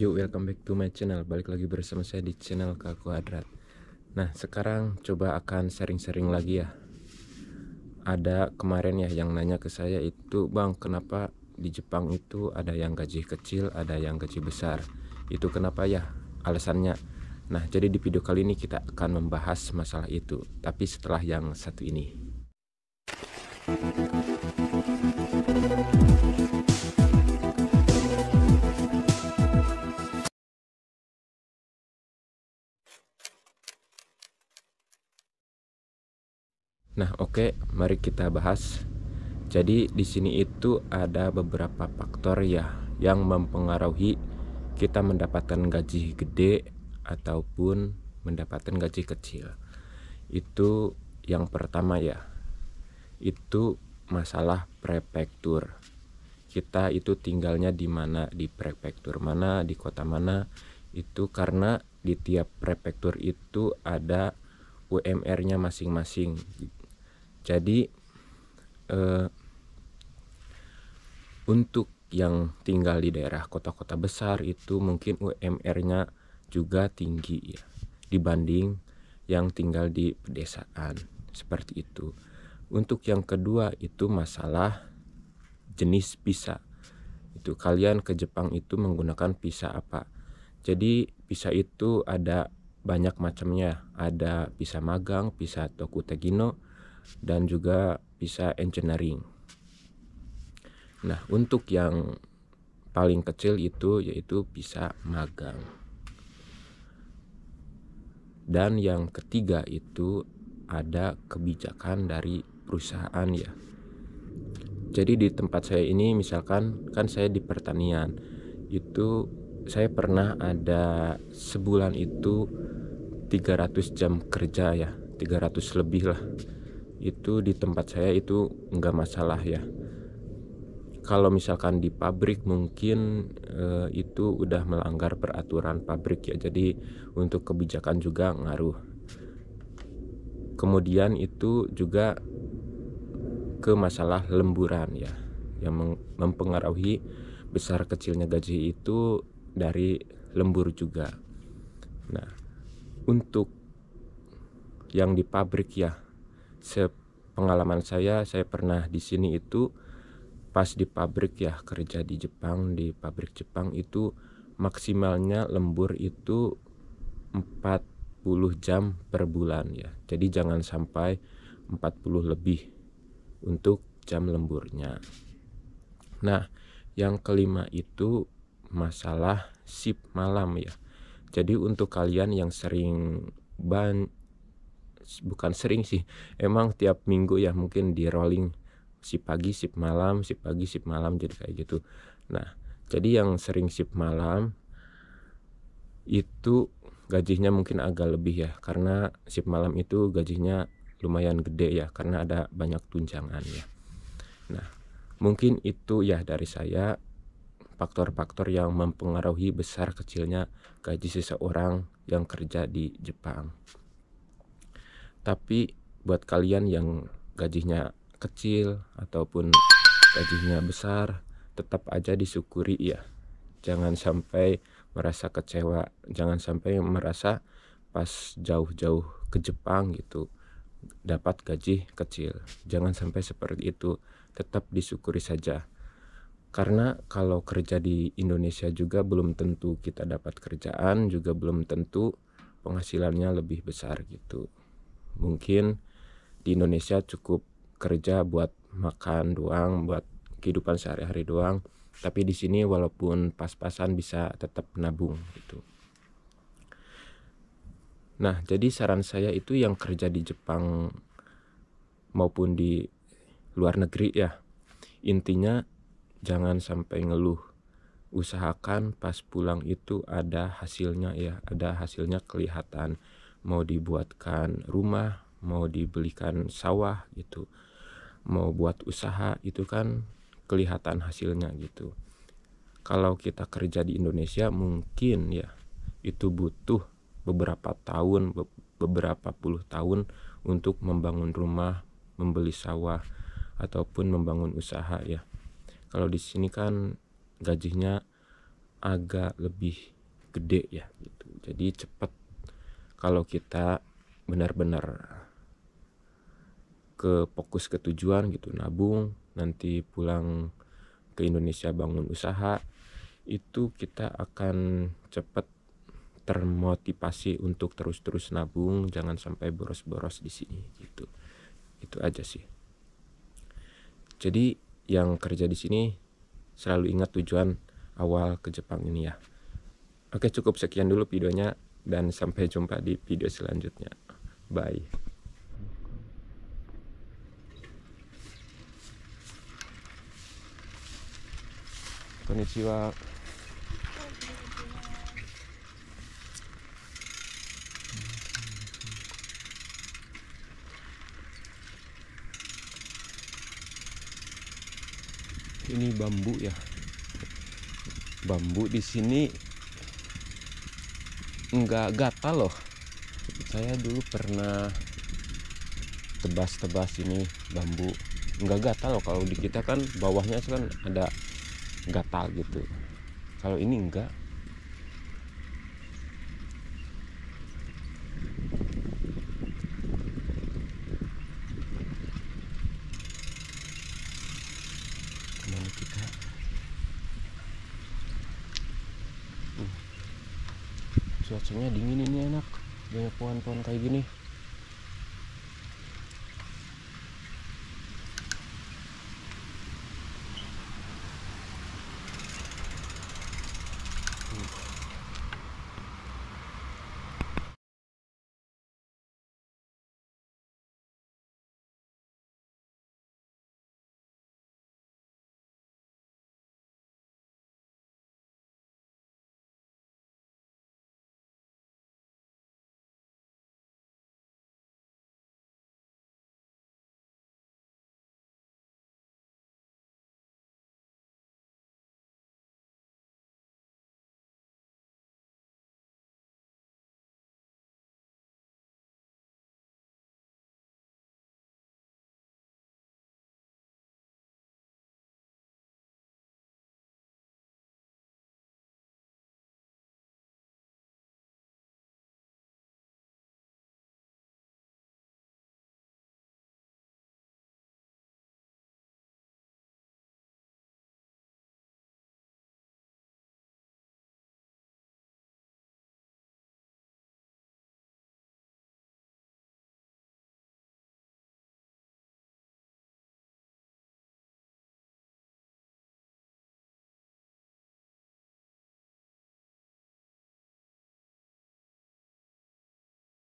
Yuk, welcome back to my channel. Balik lagi bersama saya di channel K Kuadrat. Nah, sekarang coba akan sharing-sharing lagi ya. Ada kemarin ya yang nanya ke saya itu, Bang, kenapa di Jepang itu ada yang gaji kecil, ada yang gaji besar? Itu kenapa ya alasannya? Nah, jadi di video kali ini kita akan membahas masalah itu, tapi setelah yang satu ini. Nah, oke, mari kita bahas. Jadi di sini itu ada beberapa faktor ya yang mempengaruhi kita mendapatkan gaji gede ataupun mendapatkan gaji kecil. Itu yang pertama ya, itu masalah prefektur. Kita itu tinggalnya di mana, di prefektur mana, di kota mana. Itu karena di tiap prefektur itu ada UMR-nya masing-masing. Jadi untuk yang tinggal di daerah kota-kota besar itu mungkin UMR-nya juga tinggi ya dibanding yang tinggal di pedesaan, seperti itu. Untuk yang kedua itu masalah jenis visa. Itu kalian ke Jepang itu menggunakan visa apa? Jadi visa itu ada banyak macamnya. Ada visa magang, visa Tokutegino, dan juga visa engineering. Nah, untuk yang paling kecil itu yaitu visa magang. Dan yang ketiga itu ada kebijakan dari perusahaan ya. Jadi di tempat saya ini misalkan kan saya di pertanian. Itu saya pernah ada sebulan itu 300 jam kerja ya, 300 lebih lah. Itu di tempat saya itu enggak masalah ya. Kalau misalkan di pabrik mungkin itu udah melanggar peraturan pabrik ya. Jadi untuk kebijakan juga ngaruh. Kemudian itu juga ke masalah lemburan ya, yang mempengaruhi besar kecilnya gaji itu dari lembur juga. Nah, untuk yang di pabrik ya, sepengalaman saya pernah di sini itu pas di pabrik ya, kerja di Jepang, di pabrik Jepang itu maksimalnya lembur itu 40 jam per bulan ya. Jadi jangan sampai 40 lebih untuk jam lemburnya. Nah, yang kelima itu masalah shift malam ya. Jadi untuk kalian yang sering bukan sering sih, emang tiap minggu ya mungkin di rolling shift pagi, shift malam, shift pagi, shift malam, jadi kayak gitu. Nah, jadi yang sering shift malam itu gajinya mungkin agak lebih ya, karena shift malam itu gajinya lumayan gede ya, karena ada banyak tunjangan ya. Nah, mungkin itu ya dari saya faktor-faktor yang mempengaruhi besar kecilnya gaji seseorang yang kerja di Jepang. Tapi buat kalian yang gajinya kecil ataupun gajinya besar, tetap aja disyukuri ya. Jangan sampai merasa kecewa, jangan sampai merasa pas jauh-jauh ke Jepang gitu dapat gaji kecil. Jangan sampai seperti itu, tetap disyukuri saja. Karena kalau kerja di Indonesia juga belum tentu kita dapat kerjaan, juga belum tentu penghasilannya lebih besar gitu. Mungkin di Indonesia cukup kerja buat makan doang, buat kehidupan sehari-hari doang, tapi di sini walaupun pas-pasan bisa tetap nabung gitu. Nah, jadi saran saya itu yang kerja di Jepang maupun di luar negeri ya, intinya jangan sampai ngeluh. Usahakan pas pulang itu ada hasilnya ya, ada hasilnya kelihatan. Mau dibuatkan rumah, mau dibelikan sawah gitu, mau buat usaha, itu kan kelihatan hasilnya gitu. Kalau kita kerja di Indonesia mungkin ya itu butuh beberapa tahun, beberapa puluh tahun untuk membangun rumah, membeli sawah, ataupun membangun usaha ya. Kalau di sini kan gajinya agak lebih gede ya gitu. Jadi cepat kalau kita benar-benar fokus ke tujuan gitu, nabung, nanti pulang ke Indonesia bangun usaha, itu kita akan cepat termotivasi untuk terus-terus nabung, jangan sampai boros-boros di sini gitu. Itu aja sih. Jadi yang kerja di sini selalu ingat tujuan awal ke Jepang ini ya. Oke, cukup sekian dulu videonya dan sampai jumpa di video selanjutnya. Bye. Konnichiwa. Ini bambu ya. Bambu di sini nggak gatal loh. Saya dulu pernah tebas-tebas ini bambu, nggak gatal loh. Kalau di kita kan bawahnya kan ada gatal gitu. Kalau ini enggak. Kemana kita? Cuacanya dingin ini, enak, banyak pohon-pohon kayak gini.